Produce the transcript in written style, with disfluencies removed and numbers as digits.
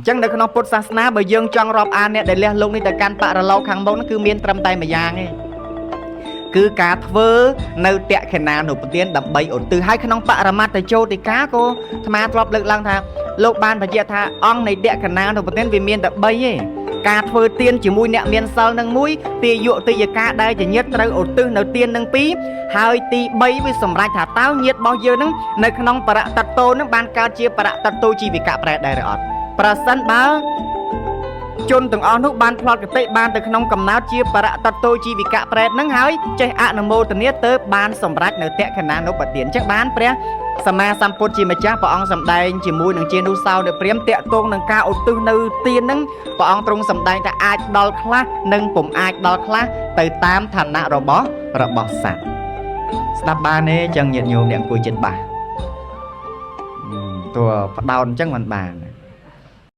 ចឹងនៅក្នុងពុទ្ធសាសនាបើយើងចង់រាប់អានអ្នកដែលលះលោកនេះទៅកាន់បរលោកខាងមុខគឺមានត្រឹមតែម្យ៉ាងទេគឺការធ្វើនៅតក្ខិណានុពទានដើម្បីឧទ្ទិសហើយក្នុងបរមត្តចោតិកាក៏អាត្មាធ្លាប់លើកឡើងថាលោកបានបញ្ជាក់ថាអង្គនៃតក្ខិណានុពទានវាមានតែ3ទេការធ្វើទានជាមួយអ្នកមានសិលនឹង1ទាយុទិយកាដែលជាញាតិត្រូវឧទ្ទិសនៅទាននឹង2ហើយទី3វាសម្រេចថាតើញាតិរបស់យើងនឹងនៅក្នុងបរតតោនឹងបានកើតជាបរតតោជីវិកៈប្រែដែរឬអត់ប្រសិនបើជនទាំងអស់នោះបានផ្លត់កតិបានទៅក្នុងកំណើតជាបរតតោជីវិកៈប្រែហ្នឹងហើយចេះអនុមោទនាទៅបានសម្រេចនៅតក្ខិណានុបទានអញ្ចឹងបានព្រះសម្មាសម្ពុទ្ធជាម្ចាស់ព្រះអង្គសម្ដែងជាមួយនឹងជានុសោទព្រាមតាក់ទងនឹងការឧទ្ទិសនៅទានហ្នឹងព្រះអង្គទ្រង់សម្ដែងថាអាចដល់ខ្លះនិងពុំអាចដល់ខ្លះទៅតាមឋានៈរបស់សត្វស្ដាប់បានទេអញ្ចឹងញាតិញោមអ្នកអង្គុយចិត្តបាសតួផ្ដោតអញ្ចឹងមិនបាន